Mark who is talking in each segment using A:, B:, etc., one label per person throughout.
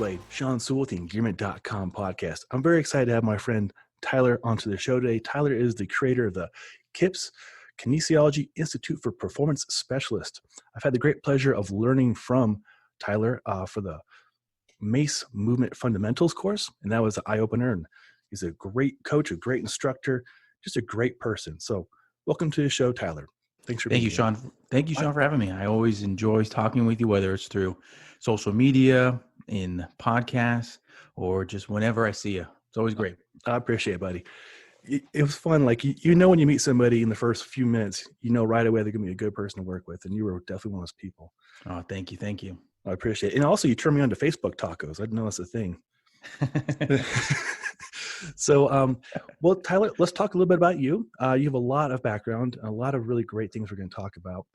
A: everybody. Sean Sewell with the Engearment.com podcast. I'm very excited to have my friend Tyler onto the show today. Tyler is the creator of the KIPS, Kinesiology Institute for Performance Specialists. I've had the great pleasure of learning from Tyler for the MACE Movement Fundamentals course, and that was an eye-opener. And he's a great coach, a great instructor, just a great person. So welcome to the show, Tyler. Thanks for being here.
B: Sean. Thank you, Sean, for having me. I always enjoy talking with you, whether it's through social media, in podcasts, or just whenever I see you. It's always great.
A: I appreciate it, buddy. It was fun. Like, you know, when you meet somebody in the first few minutes, you know right away they're going to be a good person to work with. And you were definitely one of those people.
B: Oh, thank you. Thank you.
A: I appreciate it. And also, you turned me on to Facebook tacos. I didn't know that's a thing. So, well, Tyler, let's talk a little bit about you. You have a lot of background, a lot of really great things we're going to talk about.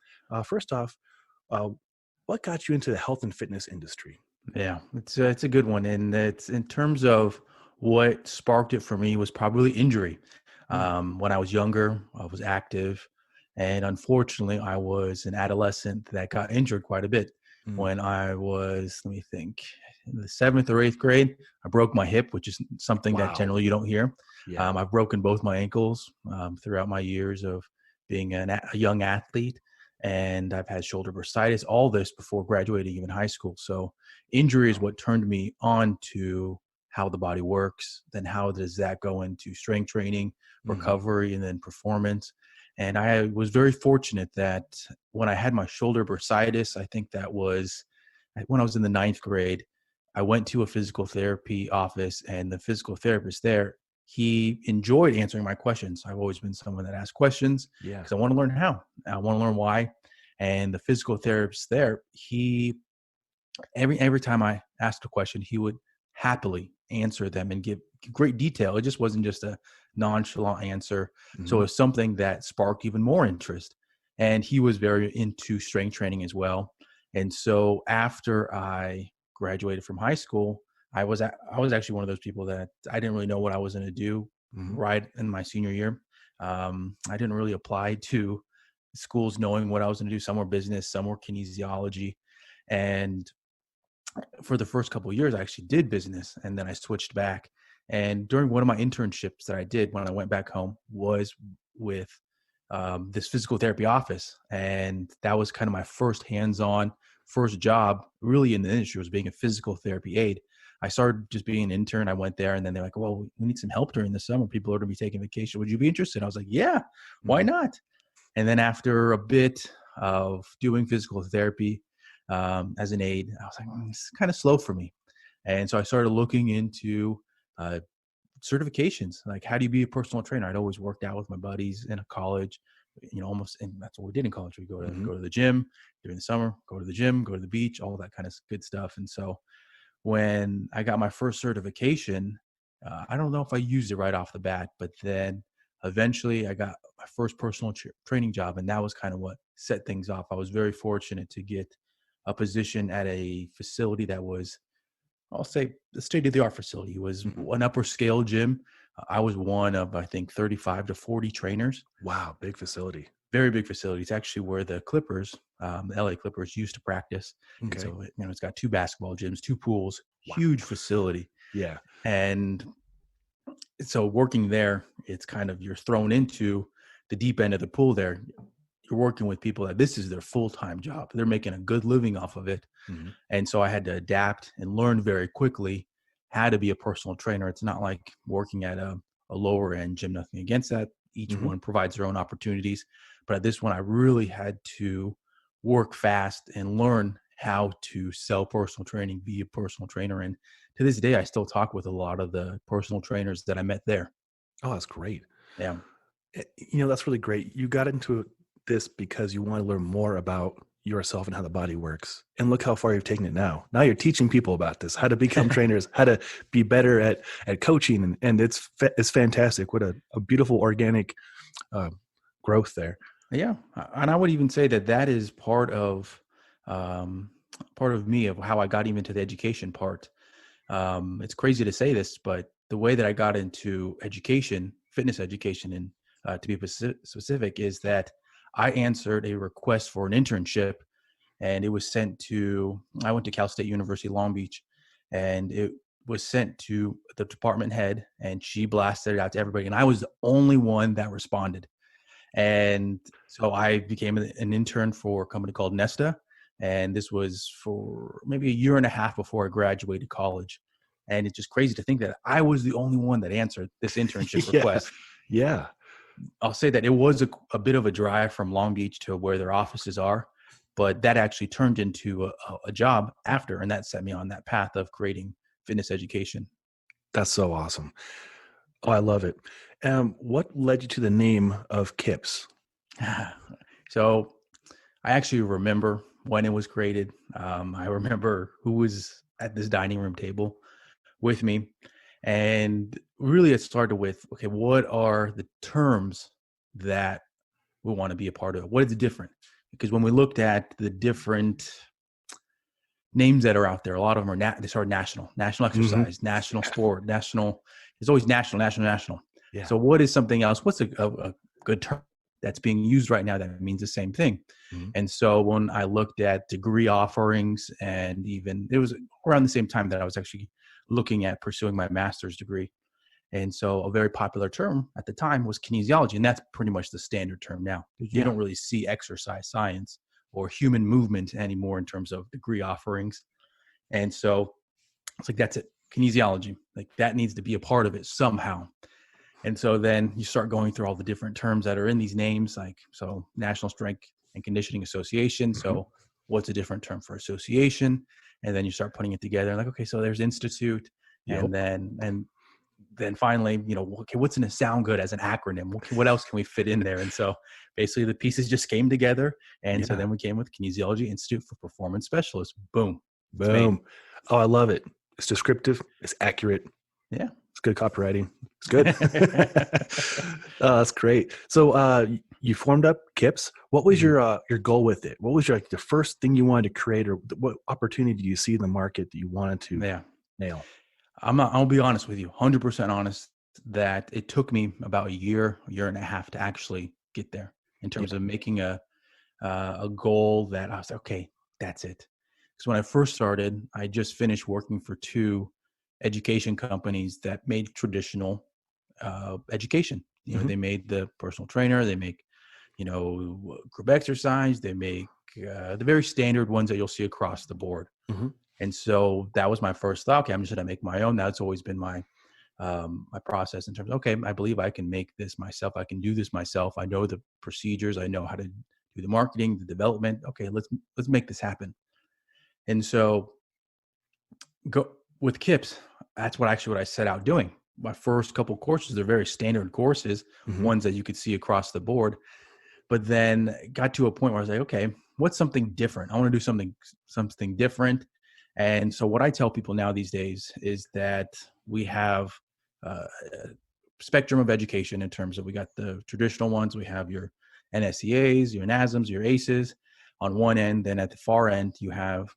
A: First off, what got you into the health and fitness industry?
B: Yeah, it's a good one. And it's in terms of what sparked it for me was probably injury. When I was younger, I was active. And unfortunately, I was an adolescent that got injured quite a bit. When I was, let me think, in the 7th or 8th grade, I broke my hip, which is something that generally you don't hear.
A: Yeah.
B: I've broken both my ankles throughout my years of being a young athlete. And I've had shoulder bursitis, all this before graduating even high school. So injury is what turned me on to how the body works. Then how does that go into strength training, recovery, and then performance? And I was very fortunate that when I had my shoulder bursitis, I think that was when I was in the 9th grade, I went to a physical therapy office, and the physical therapist there, he enjoyed answering my questions. I've always been someone that asks questions because I want to learn how. I want to learn why. And the physical therapist there, he every time I asked a question, he would happily answer them and give great detail. It just wasn't just a nonchalant answer. So it was something that sparked even more interest. And he was very into strength training as well. And so after I graduated from high school, I was actually one of those people that I didn't really know what I was going to do right in my senior year. I didn't really apply to schools knowing what I was going to do. Some were business, some were kinesiology. And for the first couple of years, I actually did business, and then I switched back. And during one of my internships that I did when I went back home was with this physical therapy office. And that was kind of my first hands-on first job really in the industry, was being a physical therapy aide. I started just being an intern. I went there, and then they're like, well, we need some help during the summer. People are going to be taking vacation. Would you be interested? I was like, yeah, why not? And then after a bit of doing physical therapy as an aide, I was like, it's kind of slow for me. And so I started looking into certifications, like how do you be a personal trainer? I'd always worked out with my buddies in a college, almost, and that's what we did in college. We go to the gym during the summer, go to the gym, go to the beach, all that kind of good stuff. And so when I got my first certification, I don't know if I used it right off the bat, but then eventually I got my first personal training job, and that was kind of what set things off. I was very fortunate to get a position at a facility that was, I'll say, the state-of-the-art facility. It was an upper scale gym. I was one of, I think, 35 to 40 trainers.
A: Wow, big facility.
B: Very big facility. It's actually where the Clippers, the LA Clippers, used to practice.
A: Okay.
B: So it's got 2 basketball gyms, 2 pools, huge facility.
A: Yeah.
B: And so working there, it's kind of, you're thrown into the deep end of the pool there. You're working with people that this is their full-time job. They're making a good living off of it. And so I had to adapt and learn very quickly how to be a personal trainer. It's not like working at a lower end gym, nothing against that. Each one provides their own opportunities. But at this one, I really had to work fast and learn how to sell personal training, be a personal trainer. And to this day, I still talk with a lot of the personal trainers that I met there.
A: Oh, that's great.
B: Yeah.
A: That's really great. You got into this because you want to learn more about yourself and how the body works. And look how far you've taken it now. Now you're teaching people about this, how to become trainers, how to be better at coaching. And it's fantastic. What a beautiful organic growth there.
B: Yeah. And I would even say that is part of me, of how I got even to the education part. It's crazy to say this, but the way that I got into education, fitness education, and to be specific, is that I answered a request for an internship, and it was sent to, I went to Cal State University, Long Beach, and it was sent to the department head, and she blasted it out to everybody. And I was the only one that responded. And so I became an intern for a company called Nesta. And this was for maybe a year and a half before I graduated college. And it's just crazy to think that I was the only one that answered this internship
A: Yeah.
B: request.
A: Yeah.
B: I'll say that it was a bit of a drive from Long Beach to where their offices are, but that actually turned into a job after, and that set me on that path of creating fitness education.
A: That's so awesome. Oh, I love it. What led you to the name of KIPS?
B: So I actually remember when it was created. I remember who was at this dining room table with me. And really it started with, okay, what are the terms that we want to be a part of? What is different? Because when we looked at the different names that are out there, a lot of them are they start national exercise, national sport, national. It's always national.
A: Yeah.
B: So what is something else? What's a good term that's being used right now that means the same thing?
A: Mm-hmm.
B: And so when I looked at degree offerings, and even it was around the same time that I was actually looking at pursuing my master's degree. And so a very popular term at the time was kinesiology. And that's pretty much the standard term now. You don't really see exercise science or human movement anymore in terms of degree offerings. And so it's like, that's it. Kinesiology, like that needs to be a part of it somehow. And so then you start going through all the different terms that are in these names, like, so National Strength and Conditioning Association.
A: Mm-hmm.
B: So what's a different term for association? And then you start putting it together like, okay, so there's institute. And then finally, okay, what's going to sound good as an acronym? What else can we fit in there? And so basically the pieces just came together. And so then we came with Kinesiology Institute for Performance Specialists. Boom.
A: Boom. Oh, I love it. It's descriptive. It's accurate.
B: Yeah.
A: It's good copywriting. It's good. Oh, that's great. So you formed up KIPS. What was your goal with it? What was the first thing you wanted to create, or what opportunity do you see in the market that you wanted to nail?
B: I'll be honest with you, 100% honest, that it took me about a year and a half to actually get there in terms of making a goal that I was like, okay, that's it. Because when I first started, I just finished working for 2 education companies that made traditional education. They made the personal trainer, they make, group exercise, they make the very standard ones that you'll see across the board.
A: Mm-hmm.
B: And so that was my first thought. Okay, I'm just going to make my own. That's always been my my process in terms of, okay, I believe I can make this myself. I can do this myself. I know the procedures. I know how to do the marketing, the development. Okay, let's make this happen. And so go with KIPS. That's what I set out doing. My first couple courses, they're very standard courses, ones that you could see across the board. But then got to a point where I was like, okay, what's something different? I want to do something different. And so what I tell people now these days is that we have a spectrum of education in terms of, we got the traditional ones. We have your NSEAs, your NASMs, your ACEs on one end. Then at the far end, you have,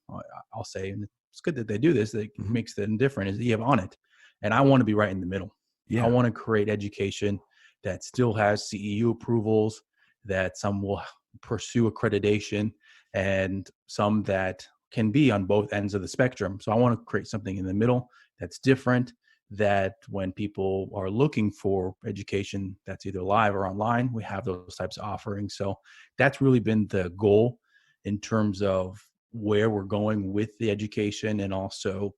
B: I'll say, and it's good that they do this, that makes them different, is that you have on it. And I want to be right in the middle. Yeah. I want to create education that still has CEU approvals, that some will pursue accreditation, and some that can be on both ends of the spectrum. So I want to create something in the middle that's different, that when people are looking for education that's either live or online, we have those types of offerings. So that's really been the goal in terms of where we're going with the education, and also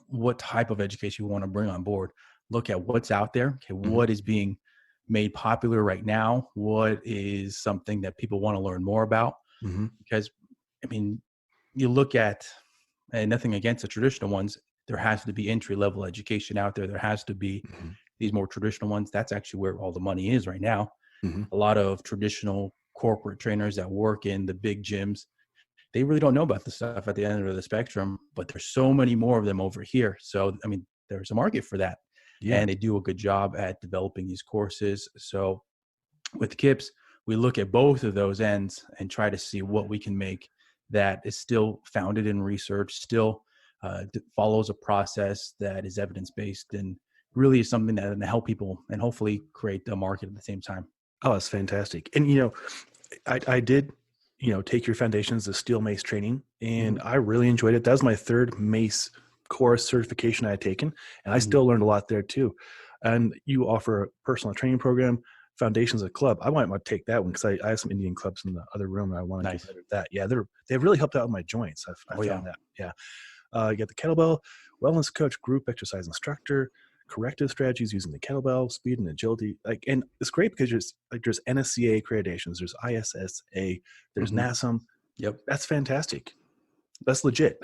B: what type of education we want to bring on board. Look at what's out there. Okay, what is being made popular right now? What is something that people want to learn more about? Because, I mean, you look at, and nothing against the traditional ones, there has to be entry-level education out there. There has to be these more traditional ones. That's actually where all the money is right now. A lot of traditional corporate trainers that work in the big gyms, they really don't know about the stuff at the end of the spectrum, but there's so many more of them over here. So, I mean, there's a market for that. Yeah. And they do a good job at developing these courses. So with KIPS, we look at both of those ends and try to see what we can make that is still founded in research, still follows a process that is evidence-based, and really is something that can help people and hopefully create the market at the same time.
A: Oh, that's fantastic. And, I did, take your foundations of steel mace training, and I really enjoyed it. That was my third mace course certification I had taken, and I
B: Mhm.
A: still learned a lot there too. And you offer a personal training program, Foundations of Club. I might want to take that one because I have some Indian clubs in the other room and I want to get
B: Nice.
A: better at that. Yeah, they've really helped out with my joints. I
B: Oh yeah.
A: found that. Yeah. You get the kettlebell, wellness coach, group exercise instructor, corrective strategies using the kettlebell, speed and agility. And it's great because there's NSCA accreditations, there's ISSA, there's
B: Mhm.
A: NASM.
B: Yep.
A: That's fantastic. That's legit.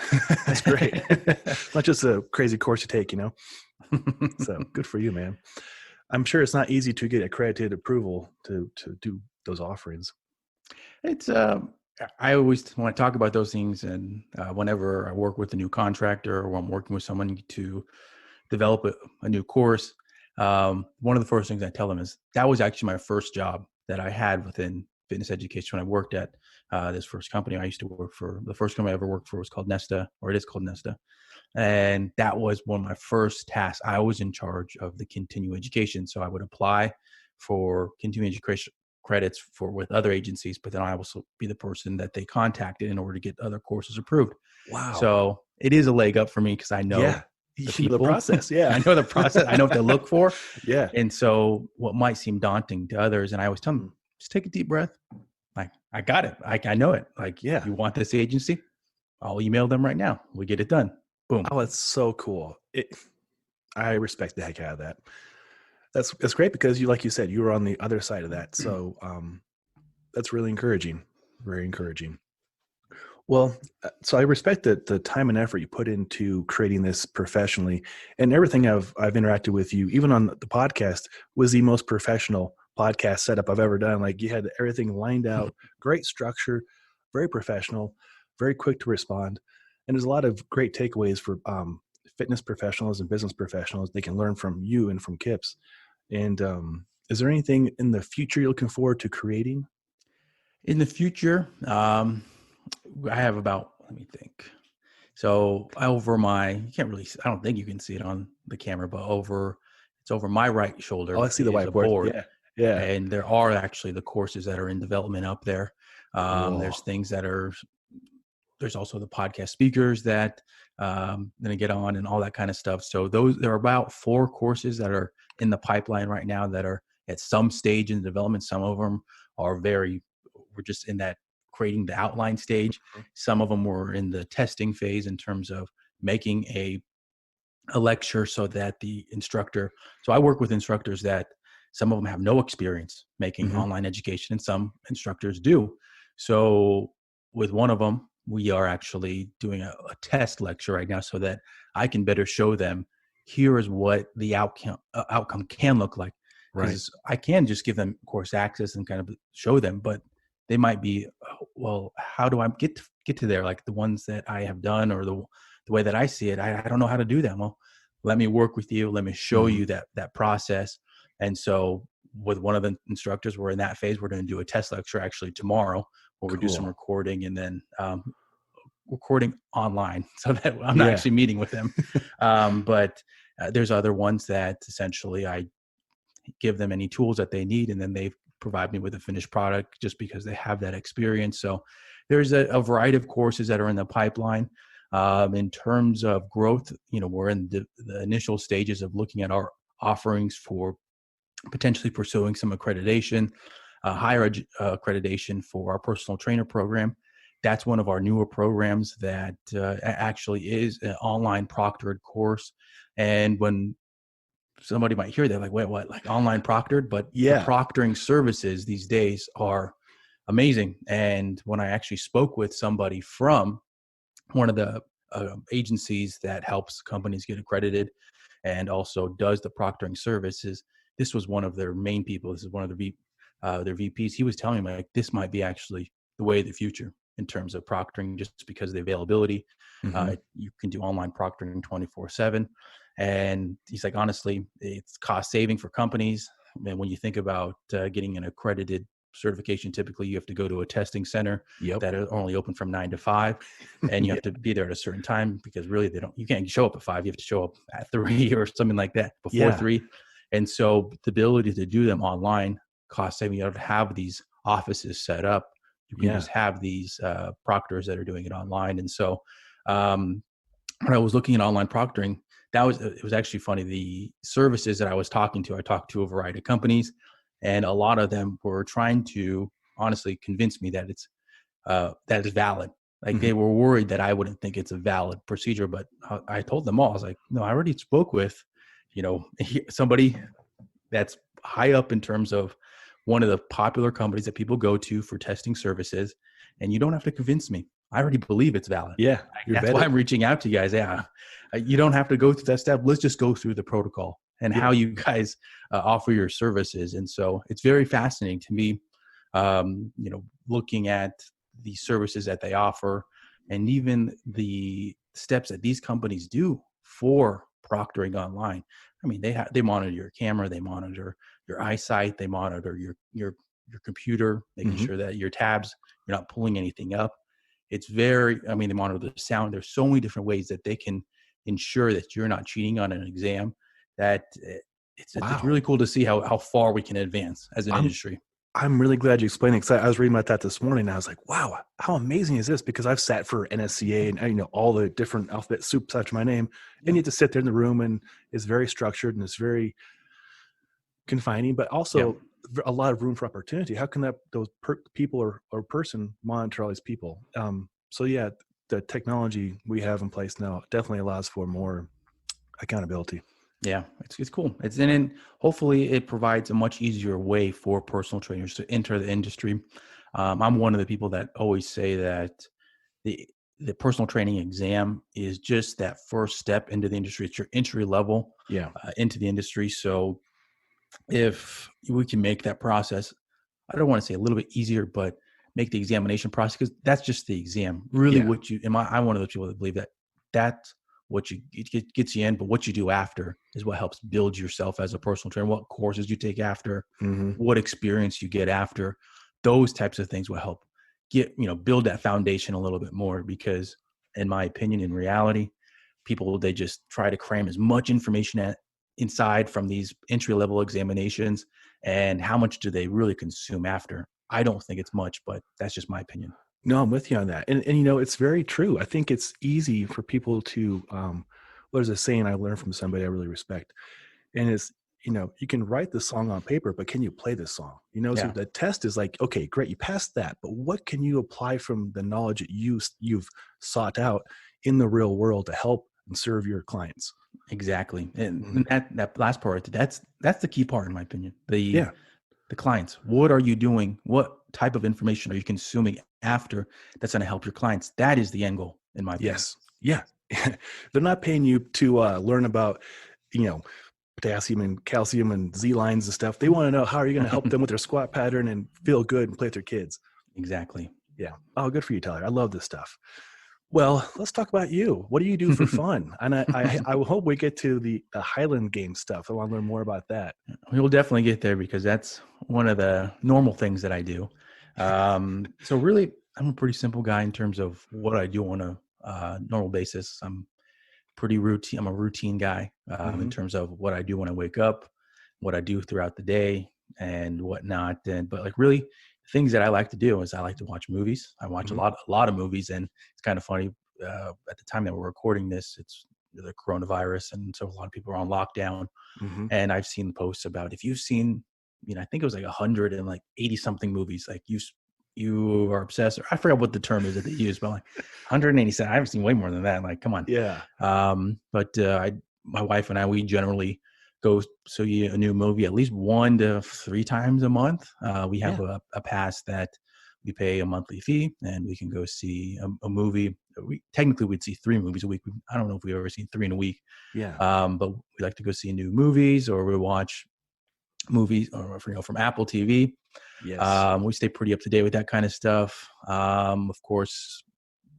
A: That's great. It's not just a crazy course you take, So good for you, man. I'm sure it's not easy to get accredited approval to do those offerings.
B: It's I always want to talk about those things, and whenever I work with a new contractor or I'm working with someone to develop a new course, one of the first things I tell them is that was actually my first job that I had within fitness education when I worked at this first company. I used to work for the first company I ever worked for was called Nesta, or it is called Nesta. And that was one of my first tasks. I was in charge of the continuing education. So I would apply for continuing education credits for with other agencies, but then I also be the person that they contacted in order to get other courses approved.
A: Wow.
B: So it is a leg up for me because I know
A: Yeah.
B: the
A: You know the
B: people.
A: process. Yeah.
B: I know the process. I know what to look for.
A: Yeah.
B: And so what might seem daunting to others, and I always tell them,
A: Mm.
B: just take a deep breath. Like, I got it. I know it. Like,
A: Yeah.
B: you want this agency? I'll email them right now. We get it done. Boom.
A: Oh, that's so cool. I respect the heck out of that. That's great because like you said, you were on the other side of that. So that's really encouraging. Very encouraging. Well, so I respect the time and effort you put into creating this professionally, and everything I've interacted with you, even on the podcast, was the most professional podcast setup I've ever done. Like you had everything lined out, great structure, very professional, very quick to respond, and there's a lot of great takeaways for fitness professionals and business professionals. They can learn from you and from KIPS. And is there anything in the future you're looking forward to creating?
B: In the future, I have about, let me think. So over you can't really, I don't think you can see it on the camera, but it's over my right
A: Oh, I
B: shoulder
A: see the
B: is a
A: whiteboard.
B: board.
A: Yeah, yeah.
B: And there are actually the courses that are in development up there.
A: Cool.
B: There's things there's also the podcast speakers that going to get on and all that kind of stuff. So there are about 4 courses that are in the pipeline right now that are at some stage in development. Some of them we're just in that creating the outline stage. Some of them were in the testing phase in terms of making a lecture so that the instructor, so I work with instructors that some of them have no experience making
A: Mm-hmm.
B: online education and some instructors do. So with one of them, we are actually doing a test lecture right now so that I can better show them here is what the outcome can look like.
A: Right.
B: Because I can just give them course access and kind of show them, but they might be, "Oh, well, how do I get to there? Like the ones that I have done or the way that I see it, I don't know how to do that." Well, let me work with you. Let me show
A: Mm-hmm.
B: you that process. And so with one of the instructors, we're in that phase. We're going to do a test lecture actually tomorrow where we do some
A: Cool.
B: recording and then recording online so that I'm not
A: Yeah.
B: actually meeting with them. But there's other ones that essentially I give them any tools that they need and then they provide me with a finished product just because they have that experience. So there's a variety of courses that are in the pipeline. In terms of growth, we're in the initial stages of looking at our offerings for potentially pursuing some accreditation, higher accreditation for our personal trainer program. That's one of our newer programs that actually is an online proctored course. And when somebody might hear that, like, wait, what? Like online proctored? But the
A: Yeah.
B: proctoring services these days are amazing. And when I actually spoke with somebody from one of the agencies that helps companies get accredited and also does the proctoring services, this was one of their main people. This is one of their VPs. He was telling me like this might be actually the way of the future in terms of proctoring, just because of the availability.
A: Mm-hmm.
B: You can do online proctoring 24/7, and he's like, honestly, it's cost saving for companies. And when you think about getting an accredited certification, typically you have to go to a testing center
A: Yep.
B: that are only open from 9 to 5, and you
A: Yeah.
B: have to be there at a certain time because really you can't show up at 5. You have to show up at 3 or something like that before
A: Yeah.
B: 3. And so the ability to do them online, cost saving, you don't have these offices set up. You can
A: Yeah.
B: just have these proctors that are doing it online. And so um, when I was looking at online proctoring, it was actually funny. The services that I was talking to, I talked to a variety of companies, and a lot of them were trying to honestly convince me that it's valid. Like
A: Mhm.
B: they were worried that I wouldn't think it's a valid procedure, but I told them all, I was like, no, I already spoke with, somebody that's high up in terms of one of the popular companies that people go to for testing services. And you don't have to convince me. I already believe it's valid.
A: Yeah, you're
B: That's why
A: vetted.
B: I'm reaching out to you guys. Yeah. You don't have to go through that step. Let's just go through the protocol and
A: Yeah.
B: how you guys offer your services. And so it's very fascinating to me, looking at the services that they offer and even the steps that these companies do for proctoring online. I mean, they monitor your camera, they monitor your eyesight, they monitor your computer, making
A: Mhm.
B: sure that your tabs, you're not pulling anything up. They monitor the sound. There's so many different ways that they can ensure that you're not cheating on an exam. That it's
A: Wow.
B: really cool to see how far we can advance as an
A: I'm
B: industry.
A: I'm really glad you explained it, 'cause I was reading about that this morning, and I was like, "Wow, how amazing is this?" Because I've sat for NSCA and, all the different alphabet soups after my name, and
B: Yeah.
A: you have to sit there in the room, and it's very structured, and it's very confining, but
B: Yeah.
A: also a lot of room for opportunity. How can those people or person monitor all these people? So yeah, the technology we have in place now definitely allows for more accountability.
B: Yeah, it's cool. And hopefully it provides a much easier way for personal trainers to enter the industry. I'm one of the people that always say that the the personal training exam is just that first step into the industry. It's your entry level
A: Yeah.
B: into the industry. So if we can make that process, I don't want to say a little bit easier, but make the examination process, because that's just the exam. Really,
A: Yeah.
B: what you am I'm one of those people that believe that that's what gets you in, but what you do after is what helps build yourself as a personal trainer. What courses you take after,
A: Hmm.
B: what experience you get after, those types of things will help build that foundation a little bit more. Because, in my opinion, in reality, people, they just try to cram as much information inside from these entry level examinations, and how much do they really consume after? I don't think it's much, but that's just my opinion.
A: No, I'm with you on that. And it's very true. I think it's easy for people to there's a saying I learned from somebody I really respect. And it's, you can write the song on paper, but can you play the song? So
B: Yeah,
A: the test is like, okay, great, you passed that, but what can you apply from the knowledge that you've sought out in the real world to help and serve your clients?
B: exactly.
A: Mhm.
B: And that last part, that's the key part, in my opinion. The
A: Yeah.
B: the clients. What are you doing? What type of information are you consuming after that's going to help your clients? That is the end goal, in my opinion.
A: Yes. Yeah. They're not paying you to learn about, you know, potassium and calcium and Z lines and stuff. They want to know, how are you going to help them with their squat pattern and feel good and play with their kids?
B: Exactly.
A: Yeah. Oh, good for you, Tyler. I love this stuff. Well, let's talk about you. What do you do for fun? And I hope we get to the Highland Games stuff. I want to learn more about that.
B: We will definitely get there, because that's one of the normal things that I do. So really, I'm a pretty simple guy in terms of what I do on a normal basis. I'm pretty routine. I'm a routine guy in
A: Hmm.
B: terms of what I do when I wake up, what I do throughout the day, and whatnot. But like, really, things that I like to do is I like to watch movies. I watch
A: Hmm.
B: a lot of movies, and it's kind of funny. At the time that we're recording this, it's the coronavirus, and so a lot of people are on lockdown.
A: Hmm.
B: And I've seen posts about, if you've seen, I think it was like 180 something movies, like you are obsessed. Or I forgot what the term is that they use, but like 187. I haven't seen way more than that. Like, come on.
A: Yeah.
B: But my wife and I, we generally go see a new movie at least 1 to 3 times a month. We have
A: Yeah.
B: a pass that we pay a monthly fee, and we can go see a movie. We'd see 3 movies a week. I don't know if we've ever seen 3 in a week.
A: Yeah.
B: But we like to go see new movies, or we watch movies, or from Apple TV.
A: Yes.
B: We stay pretty up to date with that kind of stuff. Of course,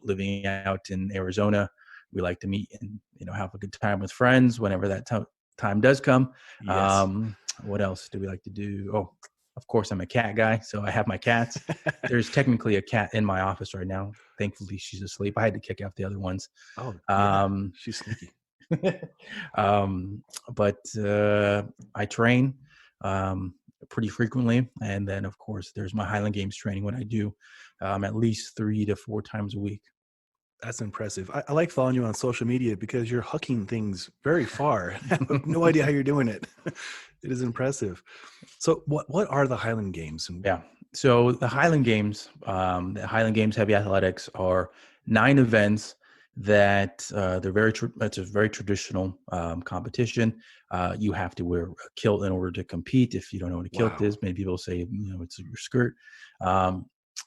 B: living out in Arizona, we like to meet and have a good time with friends whenever that time does come.
A: Yes.
B: Um, what else do we like to do? Oh, of course, I'm a cat guy, so I have my cats. There's technically a cat in my office right now. Thankfully, she's asleep. I had to kick out the other ones.
A: Oh, yeah.
B: Um,
A: She's sneaky.
B: um, but I train pretty frequently, and then of course there's my Highland Games training when I do at least 3 to 4 times a week.
A: That's impressive. I like following you on social media because you're hucking things very far. I have no idea how you're doing it. It is impressive. So what are the Highland Games? And
B: Yeah. So the Highland Games heavy athletics are 9 events that it's a very traditional competition. You have to wear a kilt in order to compete. If you don't know what a kilt
A: wow.
B: is, many people say, it's your skirt. Um,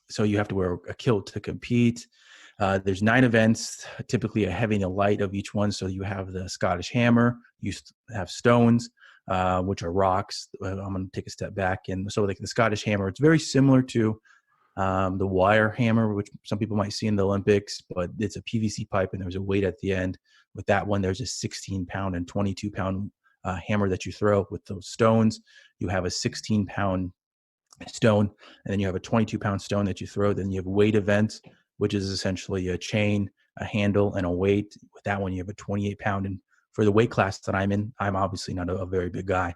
B: so you have to wear a kilt to compete. There's 9 events, typically a heavy and a light of each one. So you have the Scottish hammer, have stones, which are rocks. I'm going to take a step back. And so like the Scottish hammer, it's very similar to the wire hammer, which some people might see in the Olympics, but it's a PVC pipe and there's a weight at the end. With that one, there's a 16-pound and 22-pound hammer that you throw. With those stones, you have a 16-pound stone, and then you have a 22-pound stone that you throw. Then you have weight events, which is essentially a chain, a handle, and a weight. With that one, you have a 28-pound. And for the weight class that I'm in, I'm obviously not a very big guy.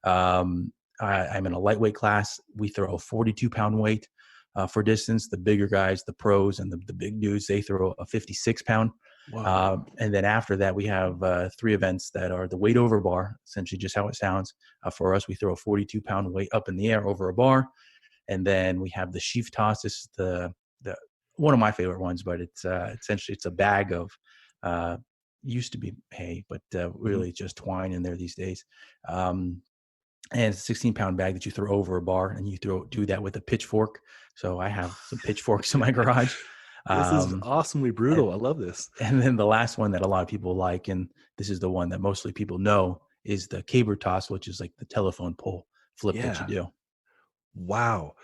B: I'm in a lightweight class. We throw a 42-pound weight for distance. The bigger guys, the pros and the big dudes, they throw a 56-pound.
A: Wow.
B: And then after that, we have 3 events that are the weight over bar, essentially just how it sounds. For us, we throw a 42-pound weight up in the air over a bar. And then we have the sheaf toss. This is the one of my favorite ones, but it's essentially it's a bag of used to be hay, but really just twine in there these days. And it's a 16-pound bag that you throw over a bar, and you do that with a pitchfork. So I have some pitchforks in my garage.
A: This is awesomely brutal.
B: And,
A: I love this.
B: and then the last one that a lot of people like, and this is the one that mostly people know, is the caber toss, which is like the telephone pole flip that you
A: Yeah.
B: do.
A: Wow.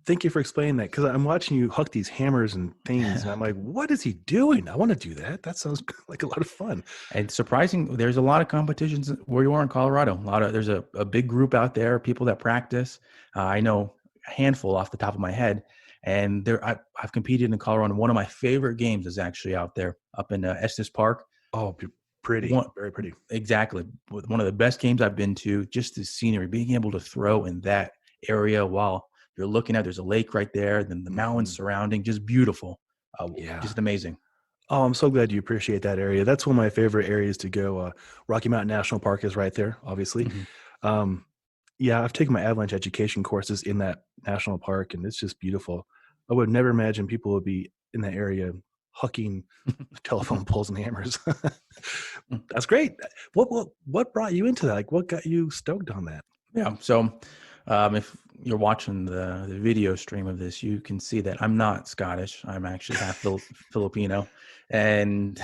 A: Thank you for explaining that, because I'm watching you huck these hammers and things, and I'm like, what is he doing? I want to do that. That sounds like a lot of fun.
B: And surprising, there's a lot of competitions where you are in Colorado. There's a big group out there, people that practice. I know a handful off the top of my head, and I've competed in Colorado. One of my favorite games is actually out there, up in Estes Park.
A: Oh, pretty, very pretty.
B: Exactly, one of the best games I've been to. Just the scenery, being able to throw in that area while you're looking at, there's a lake right there, then the mountains surrounding, just beautiful.
A: Yeah.
B: Just amazing.
A: Oh, I'm so glad you appreciate that area. That's one of my favorite areas to go. Rocky Mountain National Park is right there, obviously.
B: Mhm.
A: Yeah, I've taken my avalanche education courses in that national park, and it's just beautiful. I would never imagine people would be in that area hucking telephone poles and hammers. That's great. What brought you into that? Like, what got you stoked on that?
B: Yeah. So if you're watching the video stream of this, you can see that I'm not Scottish. I'm actually half Filipino. And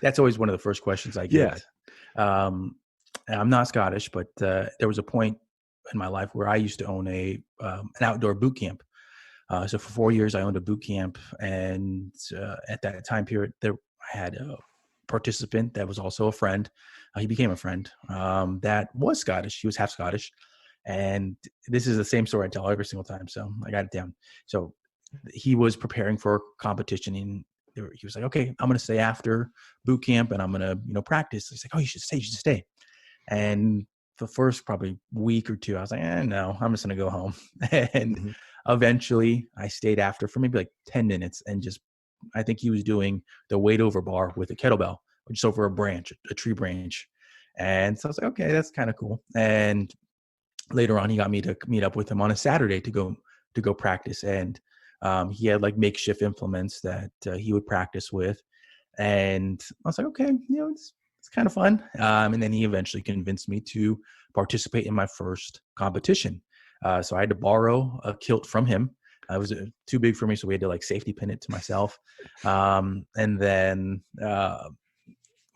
B: that's always one of the first questions I get. Um, I'm not Scottish, but there was a point in my life where I used to own an outdoor boot camp. So for 4 years, I owned a boot camp. And at that time period, I had a participant that was also a friend. He became a friend that was Scottish. He was half Scottish. And this is the same story I tell every single time. So I got it down. So he was preparing for a competition, and he was like, okay, I'm going to stay after boot camp and I'm going to, practice. He's like, oh, you should stay. And the first probably week or two, I was like, no, I'm just going to go home. And eventually I stayed after for maybe like 10 minutes, and I think he was doing the weight over bar with a kettlebell, just over a tree branch. And so I was like, okay, that's kind of cool. And later on, he got me to meet up with him on a Saturday to go practice. And he had like makeshift implements that he would practice with. And I was like, okay, it's kind of fun. And then he eventually convinced me to participate in my first competition. So I had to borrow a kilt from him. It was too big for me, so we had to like safety pin it to myself. And then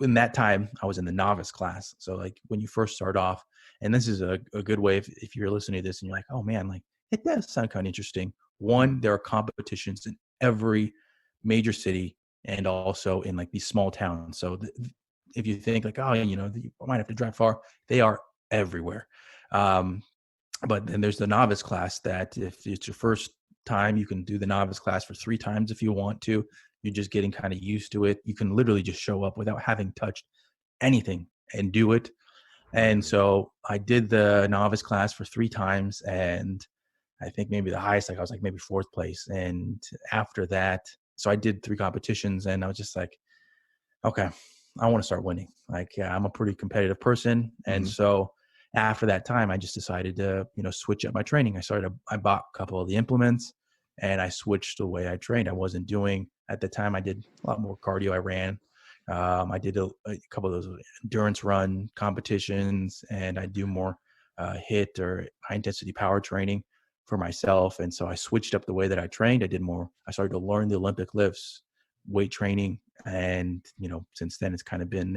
B: in that time, I was in the novice class. So like when you first start off, and this is a good way if you're listening to this and you're like, oh man, like it does sound kind of interesting. One, there are competitions in every major city and also in like these small towns. So if you think like, oh, you might have to drive far, they are everywhere. But then there's the novice class that if it's your first time, you can do the novice class for 3 times if you want to. You're just getting kind of used to it. You can literally just show up without having touched anything and do it. And so I did the novice class for 3 times, and I think maybe the highest, like I was like maybe 4th place. And after that, So I did 3 competitions and I was just like, okay, I want to start winning. Like, yeah, I'm a pretty competitive person. And so after that time, I just decided to, switch up my training. I bought a couple of the implements and I switched the way I trained. I wasn't doing, at the time, I did a lot more cardio. I ran. I did a couple of those endurance run competitions, and I do more HIIT or high intensity power training for myself. And so I switched up the way that I trained. I started to learn the Olympic lifts, weight training. And, since then it's kind of been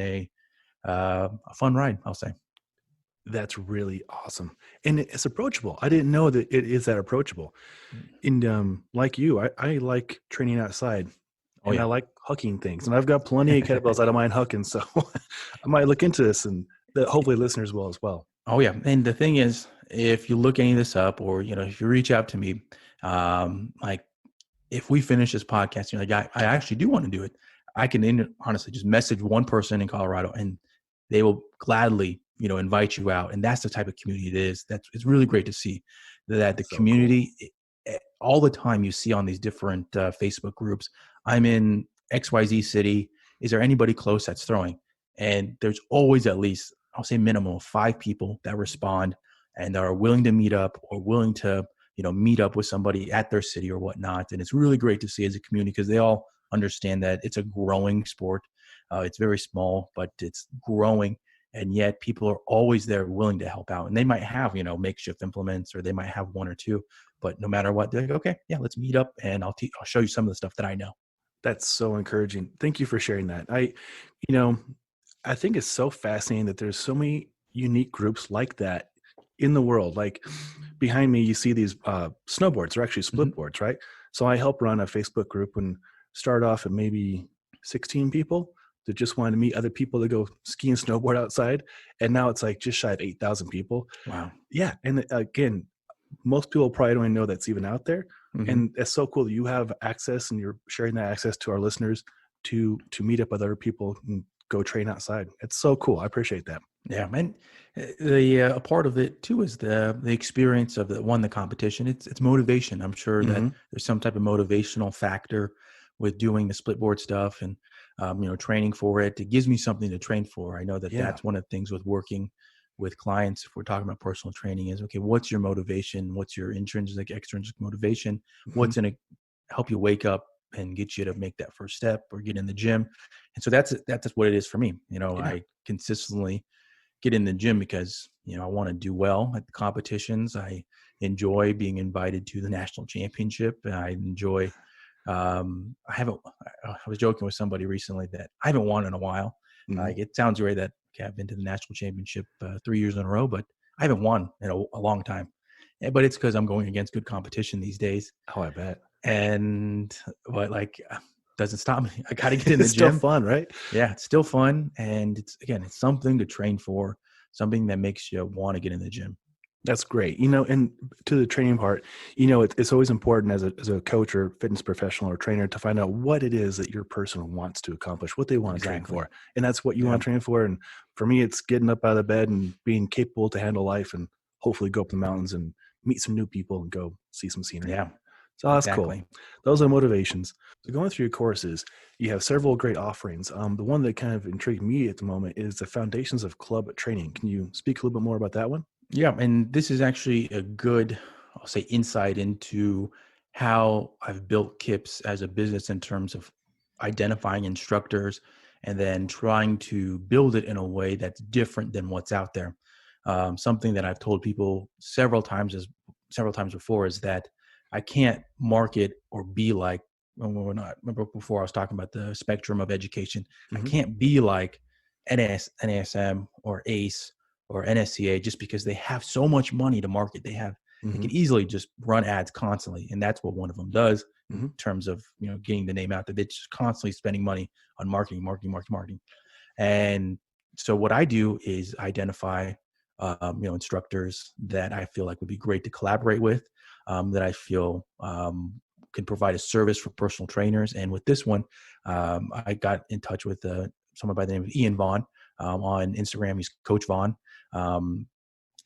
B: a fun ride, I'll say.
A: That's really awesome. And it's approachable. I didn't know that it is that approachable. And like you, I like training outside.
B: Oh,
A: And
B: yeah.
A: I like hucking things. And I've got plenty of kettlebells I don't mind hucking. So I might look into this, and hopefully listeners will as well.
B: Oh, yeah. And the thing is, if you look any of this up, or, if you reach out to me, like if we finish this podcast, you're like, I actually do want to do it. I can honestly just message one person in Colorado and they will gladly, invite you out. And that's the type of community it is. It's really great to see that the community, cool. All the time you see on these different Facebook groups, I'm in XYZ city. Is there anybody close that's throwing? And there's always at least, I'll say minimum of 5 people that respond and are willing to meet up or willing to, meet up with somebody at their city or whatnot. And it's really great to see as a community because they all understand that it's a growing sport. It's very small, but it's growing. And yet people are always there willing to help out. And they might have, makeshift implements, or they might have 1 or 2, but no matter what, they're like, okay, yeah, let's meet up and I'll show you some of the stuff that I know.
A: That's so encouraging. Thank you for sharing that. I think it's so fascinating that there's so many unique groups like that in the world. Like behind me, you see these snowboards. They're actually split boards, right? So I help run a Facebook group and start off at maybe 16 people that just wanted to meet other people to go ski and snowboard outside. And now it's like just shy of 8,000 people.
B: Wow.
A: Yeah. And again, most people probably don't even know that's even out there. And it's so cool that you have access and you're sharing that access to our listeners to meet up with other people and go train outside. It's so cool. I appreciate that.
B: Yeah, and a part of it too is the experience of the competition. It's motivation. I'm sure that there's some type of motivational factor with doing the split board stuff and training for it. It gives me something to train for. I know that that's one of the things with working with clients. If we're talking about personal training, is okay. What's your motivation? What's your intrinsic, extrinsic motivation? What's going to help you wake up and get you to make that first step or get in the gym? And so that's what it is for me. I consistently get in the gym because, I want to do well at the competitions. I enjoy being invited to the national championship. I enjoy, I was joking with somebody recently that I haven't won in a while. Like it sounds great that I've been to the national championship 3 years in a row, but I haven't won in a long time. But it's because I'm going against good competition these days.
A: Oh, I bet.
B: But doesn't stop me. I got to get in the gym.
A: It's still fun, right?
B: Yeah, it's still fun. And it's something to train for, something that makes you want to get in the gym.
A: That's great. And to the training part, it's always important as a coach or fitness professional or trainer to find out what it is that your person wants to accomplish, what they want to train for. And that's what you want to train for. And for me, it's getting up out of the bed and being capable to handle life and hopefully go up the mountains and meet some new people and go see some scenery.
B: Yeah.
A: So that's cool. Those are motivations. So going through your courses, you have several great offerings. The one that kind of intrigued me at the moment is the Foundations of Club Training. Can you speak a little bit more about that one?
B: Yeah. And this is actually a good, I'll say, insight into how I've built KIPS as a business in terms of identifying instructors and then trying to build it in a way that's different than what's out there. Something that I've told people several times before is that I can't market or be like, remember before I was talking about the spectrum of education. I can't be like NASM or ACE or NSCA just because they have so much money to market. They can easily just run ads constantly. And that's what one of them does in terms of, getting the name out there. They're just constantly spending money on marketing. And so what I do is identify, instructors that I feel like would be great to collaborate with, that I feel can provide a service for personal trainers. And with this one, I got in touch with someone by the name of Ian Vaughn on Instagram. He's Coach Vaughn.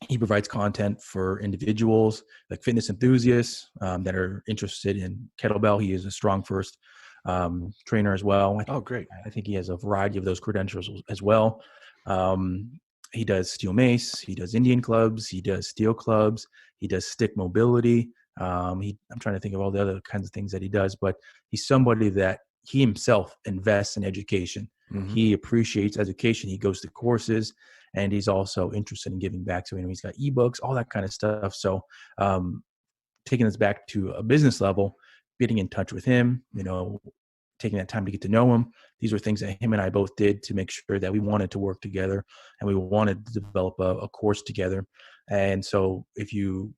B: He provides content for individuals like fitness enthusiasts that are interested in kettlebell. He is a Strong First trainer as well.
A: Oh, great.
B: I think he has a variety of those credentials as well. He does steel mace, he does Indian clubs, he does steel clubs, he does stick mobility. I'm trying to think of all the other kinds of things that he does, but he's somebody that he himself invests in education.
A: Mm-hmm.
B: He appreciates education. He goes to courses, and he's also interested in giving back. So, he's got ebooks, all that kind of stuff. So, taking us back to a business level, getting in touch with him, taking that time to get to know him. These are things that him and I both did to make sure that we wanted to work together and we wanted to develop a course together. And so if you're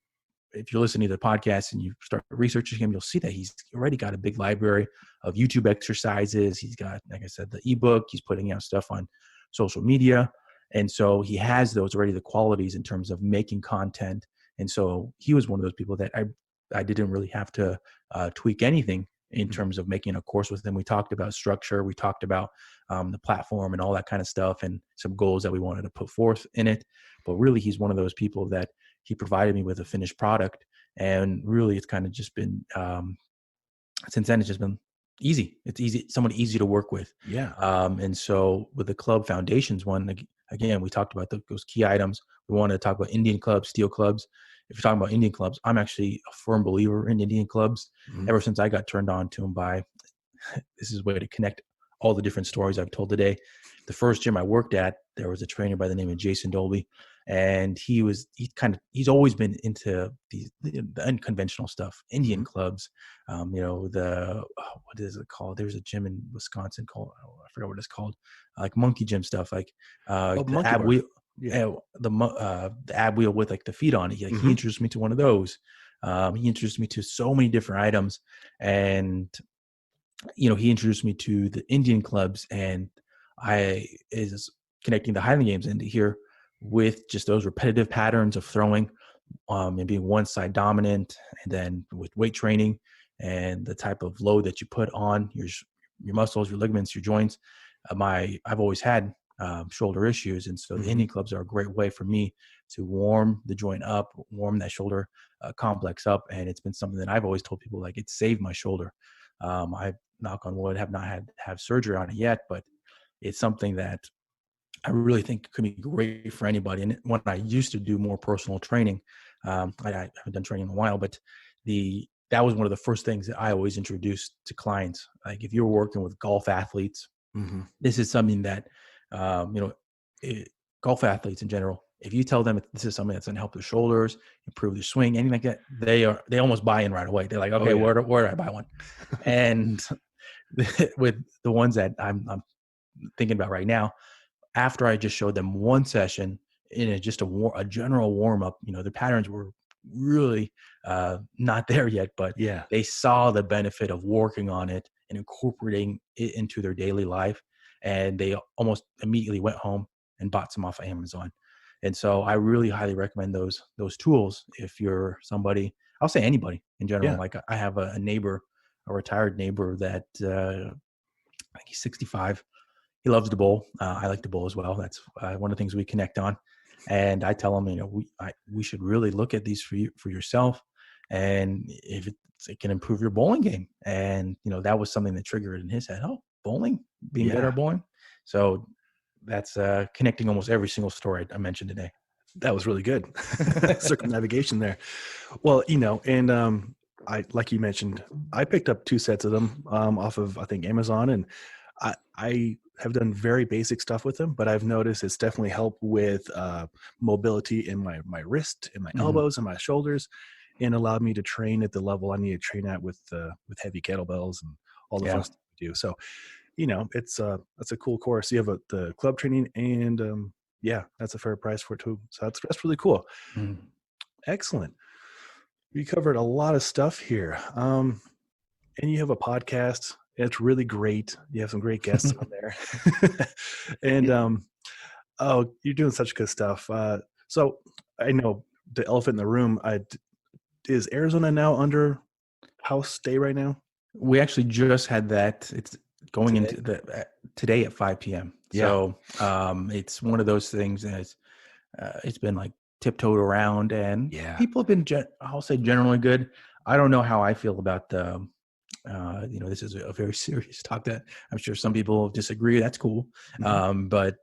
B: listening to the podcast and you start researching him, you'll see that he's already got a big library of YouTube exercises. He's got, like I said, the ebook. He's putting out stuff on social media. And so he has those already, the qualities in terms of making content. And so he was one of those people that I didn't really have to tweak anything in terms of making a course with him. We talked about structure. We talked about the platform and all that kind of stuff and some goals that we wanted to put forth in it. But really, he's one of those people that he provided me with a finished product. And really, it's kind of just been, since then, it's just been easy. It's easy, someone easy to work with.
A: Yeah.
B: And so with the club foundations one, again, we talked about those key items. We wanted to talk about Indian clubs, steel clubs. If you're talking about Indian clubs, I'm actually a firm believer in Indian clubs.
A: Mm-hmm.
B: Ever since I got turned on to them this is a way to connect all the different stories I've told today. The first gym I worked at, there was a trainer by the name of Jason Dolby, and he's always been into the unconventional stuff, Indian clubs. What is it called? There's a gym in Wisconsin called, I forgot what it's called, like monkey gym stuff, like the ab wheel. Yeah, the ab wheel with like the feet on it. He introduced me to one of those. He introduced me to so many different items, and he introduced me to the Indian clubs, and I is connecting the Highland Games into here with just those repetitive patterns of throwing, and being one side dominant, and then with weight training and the type of load that you put on your muscles, your ligaments, your joints. I've always had shoulder issues. And so the Indian clubs are a great way for me to warm the joint up, warm that shoulder complex up. And it's been something that I've always told people, like, it saved my shoulder. I, knock on wood, have not had to have surgery on it yet, but it's something that I really think could be great for anybody. And when I used to do more personal training, I haven't done training in a while, but that was one of the first things that I always introduced to clients. Like if you're working with golf athletes, this is something that, golf athletes in general, if you tell them this is something that's going to help their shoulders, improve their swing, anything like that, they almost buy in right away. They're like, okay, where do I buy one? And with the ones that I'm thinking about right now, after I just showed them one session in just a general warm up, the patterns were really not there yet, but they saw the benefit of working on it and incorporating it into their daily life. And they almost immediately went home and bought some off of Amazon. And so I really highly recommend those tools if you're somebody, I'll say anybody in general. Like I have a neighbor, a retired neighbor that I think he's 65. He loves to bowl. I like to bowl as well. That's one of the things we connect on. And I tell him, we should really look at these for yourself. And if it can improve your bowling game. And, that was something that triggered in his head. Oh, bowling, being better at bowling. So that's connecting almost every single story I mentioned today.
A: That was really good. Circumnavigation there. Well, and I, like you mentioned, I picked up 2 sets of them off of, I think, Amazon, and I have done very basic stuff with them, but I've noticed it's definitely helped with mobility in my wrist, in my elbows, and my shoulders, and allowed me to train at the level I need to train at with heavy kettlebells and all the fun stuff we do. So, it's that's a cool course. You have the club training, and that's a fair price for it too. So that's really cool. Excellent. We covered a lot of stuff here, and you have a podcast. It's really great. You have some great guests on there, and you're doing such good stuff. So I know the elephant in the room. Is Arizona now under house stay right now?
B: We actually just had that. It's going into today at 5 p.m. So it's one of those things that it's been like tiptoed around, and people have been, I'll say, generally good. I don't know how I feel about the this is a very serious talk that I'm sure some people disagree. That's cool.
A: Hmm.
B: But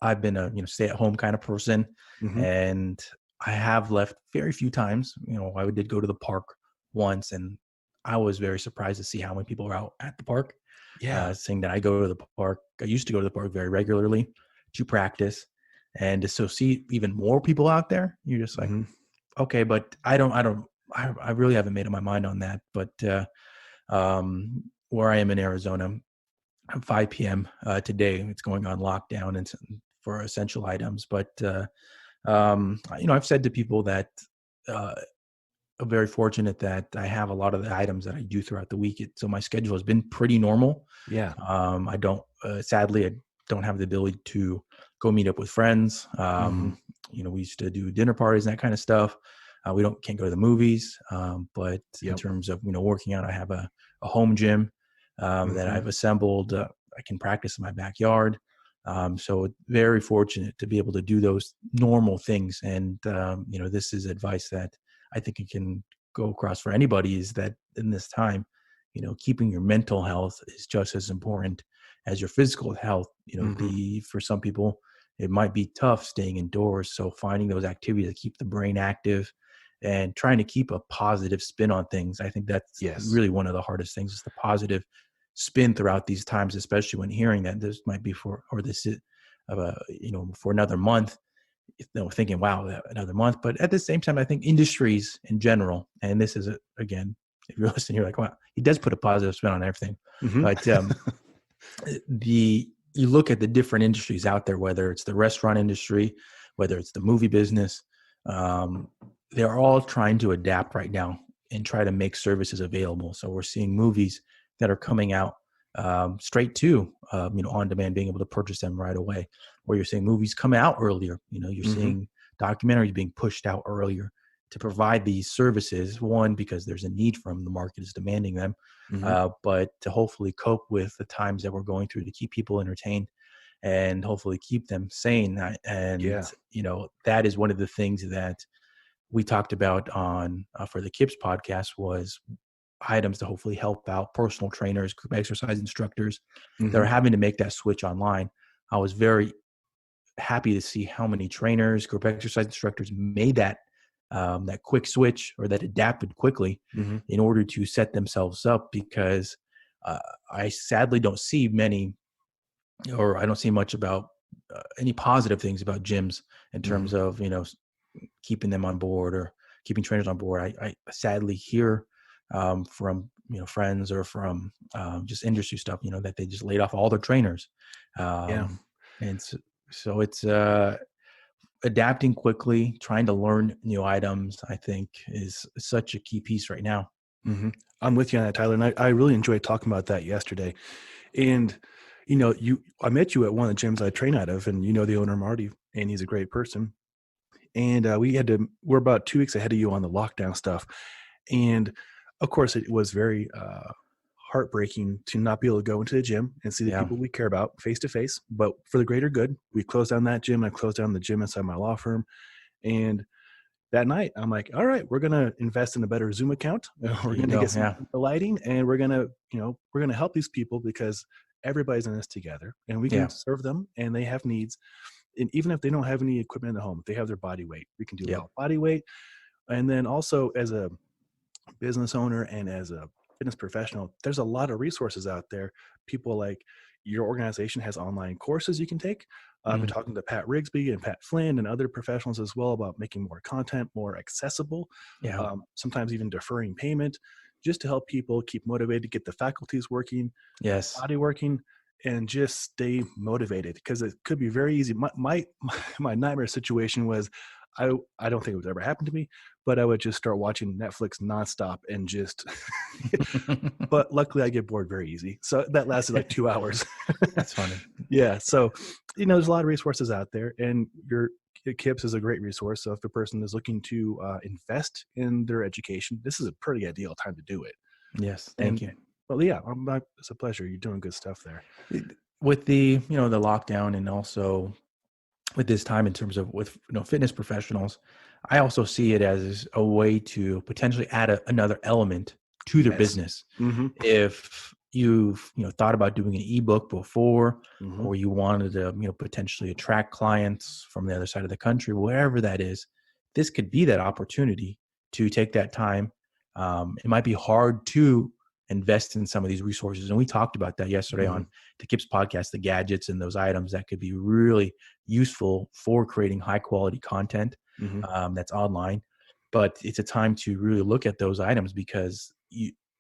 B: I've been a stay at home kind of person,
A: Hmm.
B: and I have left very few times. I did go to the park once, and I was very surprised to see how many people are out at the park.
A: Yeah.
B: Saying that I go to the park. I used to go to the park very regularly to practice, and to so see even more people out there, you're just like,
A: Hmm.
B: okay, but I really haven't made up my mind on that. But where I am in Arizona, at 5 p.m. Today, it's going on lockdown and for essential items. But I've said to people that uh, I'm very fortunate that I have a lot of the items that I do throughout the week. So my schedule has been pretty normal.
A: Yeah.
B: I don't, sadly, I don't have the ability to go meet up with friends.
A: Hmm.
B: We used to do dinner parties and that kind of stuff. We can't go to the movies. But in
A: Yep.
B: terms of, working out, I have a home gym that
A: Hmm.
B: I've assembled. I can practice in my backyard. So very fortunate to be able to do those normal things. And, this is advice that I think it can go across for anybody, is that in this time, keeping your mental health is just as important as your physical health.
A: Hmm.
B: For some people, it might be tough staying indoors. So finding those activities that keep the brain active and trying to keep a positive spin on things. I think that's
A: Yes.
B: really one of the hardest things, is the positive spin throughout these times, especially when hearing that this might be for another month, thinking, wow, another month. But at the same time, I think industries in general, and this is, again, if you're listening, you're like, wow, he does put a positive spin on everything.
A: Hmm.
B: But you look at the different industries out there, whether it's the restaurant industry, whether it's the movie business, um, they're all trying to adapt right now and try to make services available. So we're seeing movies that are coming out straight to on demand, being able to purchase them right away. Or you're seeing movies come out earlier. You're
A: Hmm.
B: seeing documentaries being pushed out earlier to provide these services. One, because there's a need for them, the market is demanding them,
A: Hmm.
B: but to hopefully cope with the times that we're going through, to keep people entertained and hopefully keep them sane. And
A: Yeah.
B: that is one of the things that we talked about on for the KIPS podcast, was items to hopefully help out personal trainers, group exercise instructors that
A: Hmm.
B: are having to make that switch online. I was very happy to see how many trainers, group exercise instructors made that quick switch, or that adapted quickly
A: Hmm.
B: in order to set themselves up. Because uh, I sadly don't see many, or I don't see much about any positive things about gyms in
A: Hmm.
B: terms of keeping them on board or keeping trainers on board. I sadly hear from friends or from just industry stuff, that they just laid off all their trainers,
A: Yeah.
B: and so it's adapting quickly, trying to learn new items. I think is such a key piece right now.
A: Hmm. I'm with you on that, Tyler. And I really enjoyed talking about that yesterday. And, I met you at one of the gyms I train out of, and the owner, Marty, and he's a great person. And we're about 2 weeks ahead of you on the lockdown stuff. And of course, it was very heartbreaking to not be able to go into the gym and see the
B: Yeah.
A: people we care about face to face. But for the greater good, we closed down that gym. I closed down the gym inside my law firm. And that night, I'm like, all right, we're going to invest in a better Zoom account. We're
B: There you
A: going to
B: go.
A: get some
B: Yeah.
A: lighting, and we're going to help these people, because everybody's in this together, and we can
B: Yeah.
A: serve them, and they have needs. And even if they don't have any equipment in the home, if they have their body weight, we can do it
B: Yep.
A: all body weight. And then also, as a business owner and as a fitness professional, there's a lot of resources out there. People like your organization has online courses you can take. I've been
B: Mm.
A: talking to Pat Rigsby and Pat Flynn and other professionals as well about making more content more accessible,
B: Yeah.
A: sometimes even deferring payment, just to help people keep motivated, get the faculties working,
B: Yes.
A: body working, and just stay motivated, because it could be very easy. My nightmare situation was, I don't think it would ever happen to me, but I would just start watching Netflix nonstop and just but luckily I get bored very easy. So that lasted like 2 hours.
B: That's funny.
A: Yeah. So, there's a lot of resources out there, and your KIPS is a great resource. So if the person is looking to invest in their education, this is a pretty ideal time to do it.
B: Yes.
A: And
B: Thank you.
A: well, yeah, it's a pleasure. You're doing good stuff there.
B: With the lockdown, and also with this time in terms of with fitness professionals, I also see it as a way to potentially add another element to their
A: Yes.
B: business.
A: Mm-hmm.
B: If you've thought about doing an ebook before,
A: Mm-hmm.
B: or you wanted to potentially attract clients from the other side of the country, wherever that is, this could be that opportunity to take that time. It might be hard to invest in some of these resources, and we talked about that yesterday
A: Mm-hmm.
B: on the KIPS podcast, the gadgets and those items that could be really useful for creating high quality content
A: Mm-hmm.
B: that's online. But it's a time to really look at those items, because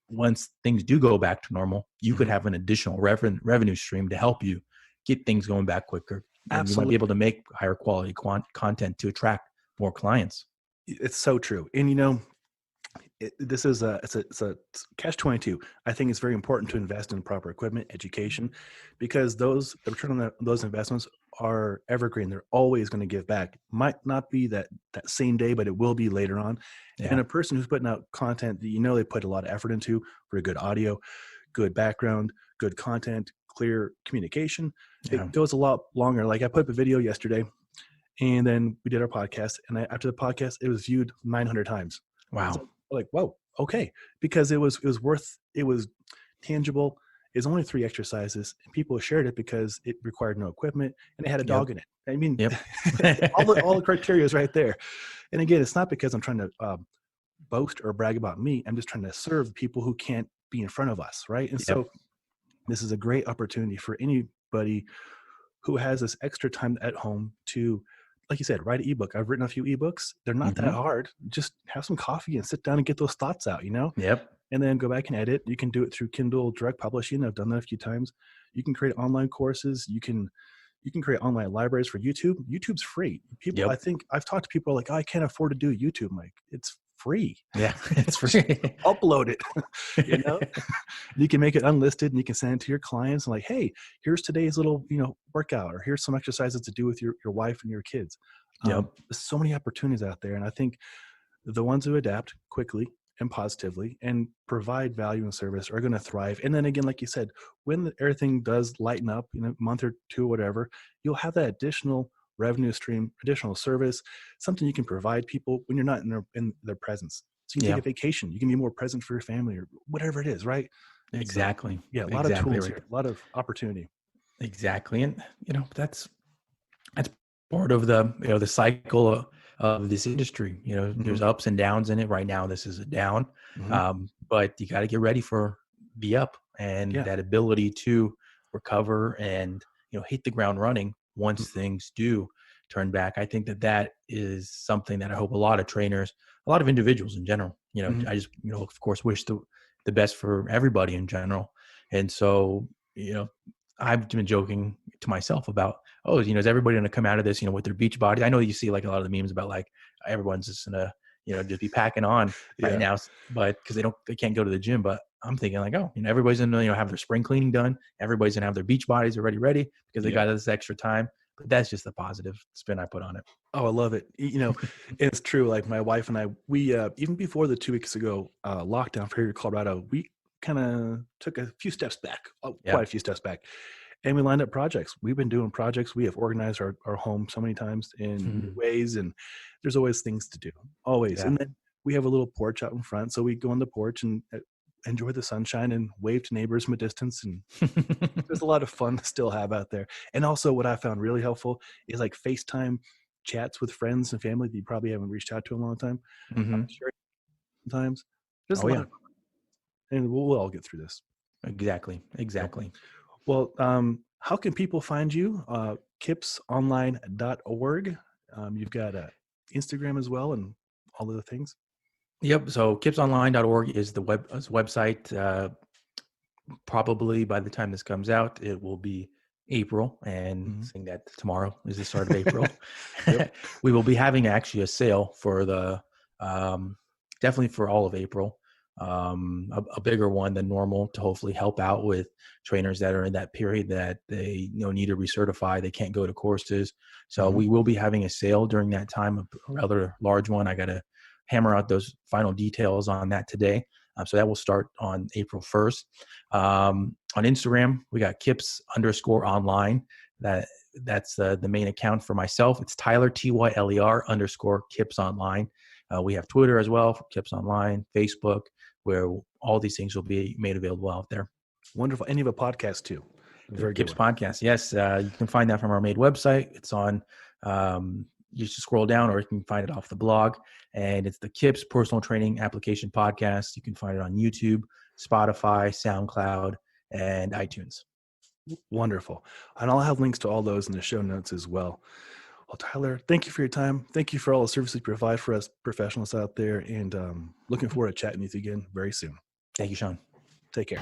B: once things do go back to normal, you could
A: Mm-hmm.
B: have an additional revenue stream to help you get things going back quicker. And you might be able
A: Absolutely.
B: to make higher quality content to attract more clients.
A: It's so true. And this is it's a catch-22. I think it's very important to invest in proper equipment, education, because the return on those investments are evergreen. They're always going to give back. Might not be that same day, but it will be later on.
B: Yeah.
A: And a person who's putting out content that they put a lot of effort into, for good audio, good background, good content, clear communication,
B: Yeah.
A: it goes a lot longer. Like I put up a video yesterday, and then we did our podcast, and after the podcast, it was viewed 900 times. It's
B: Wow.
A: like, whoa, okay, because it was tangible. It's only 3 exercises, and people shared it because it required no equipment and it had a dog in it. I mean,
B: Yep.
A: all the criteria is right there. And again, it's not because I'm trying to boast or brag about me. I'm just trying to serve people who can't be in front of us, right? And
B: Yep.
A: so this is a great opportunity for anybody who has this extra time at home to, like you said, write an ebook. I've written a few ebooks. They're not that hard. Just have some coffee and sit down and get those thoughts out,
B: Yep.
A: and then go back and edit. You can do it through Kindle Direct Publishing. I've done that a few times. You can create online courses. You can create online libraries for YouTube. YouTube's free. People, I
B: Yep.
A: think I've talked to people like, oh, I can't afford to do YouTube. I'm like, it's free.
B: Yeah. It's free.
A: Upload it. You can make it unlisted and you can send it to your clients and like, hey, here's today's little workout, or here's some exercises to do with your wife and your kids.
B: Yep.
A: There's so many opportunities out there, and I think the ones who adapt quickly and positively and provide value and service are going to thrive. And then again, like you said, when everything does lighten up in a month or two, whatever, you'll have that additional revenue stream, additional service, something you can provide people when you're not in their presence. So you can
B: Yeah.
A: take a vacation, you can be more present for your family or whatever it is, right?
B: Exactly.
A: So, yeah, a lot of
B: Exactly
A: tools
B: right.
A: here, a lot of opportunity.
B: Exactly. And that's part of the cycle of this industry. There's ups and downs in it. Right now, this is a down, but you got to get ready for the up, and that ability to recover and hit the ground running once things do turn back. I think that is something that I hope a lot of trainers, a lot of individuals in general, I just of course wish the best for everybody in general. And so I've been joking to myself about, is everybody going to come out of this, with their beach bodies? I know you see like a lot of the memes about like everyone's just going to, just be packing on right now, but because they can't go to the gym. But I'm thinking like, everybody's going to, have their spring cleaning done. Everybody's going to have their beach bodies already ready because they got this extra time. But that's just the positive spin I put on it.
A: Oh, I love it. It's true. Like my wife and I, we, even before the 2 weeks ago lockdown for here in Colorado, we kind of took a few steps back, quite a few steps back. And we lined up projects. We've been doing projects. We have organized our home so many times in new ways, and there's always things to do, always.
B: Yeah.
A: And then we have a little porch out in front, so we go on the porch and enjoy the sunshine and wave to neighbors from a distance. And there's a lot of fun to still have out there. And also what I found really helpful is like FaceTime chats with friends and family that you probably haven't reached out to in a long time. Sometimes there's a lot of fun. And we'll all get through this.
B: Exactly.
A: Well, how can people find you? kipsonline.org. You've got Instagram as well and all of the things.
B: Yep. So kipsonline.org is the website. Probably by the time this comes out, it will be April, and saying that tomorrow is the start of April. We will be having actually a sale for the definitely for all of April. A bigger one than normal to hopefully help out with trainers that are in that period that they need to recertify. They can't go to courses. So we will be having a sale during that time, a rather large one. I got to hammer out those final details on that today. So that will start on April 1st. On Instagram, we got Kips_online. That's the main account for myself. It's Tyler, TYLER _Kips online. We have Twitter as well, for KIPS Online, Facebook, where all these things will be made available out there.
A: Wonderful. And you have a podcast too. Very good
B: KIPS
A: one.
B: podcast. Yes. You can find that from our main website. It's on, you just scroll down, or you can find it off the blog. And it's the KIPS Personal Training Application Podcast. You can find it on YouTube, Spotify, SoundCloud, and iTunes.
A: Wonderful. And I'll have links to all those in the show notes as well. Well, Tyler, thank you for your time. Thank you for all the services you provide for us professionals out there. And looking forward to chatting with you again very soon.
B: Thank you, Sean.
A: Take care.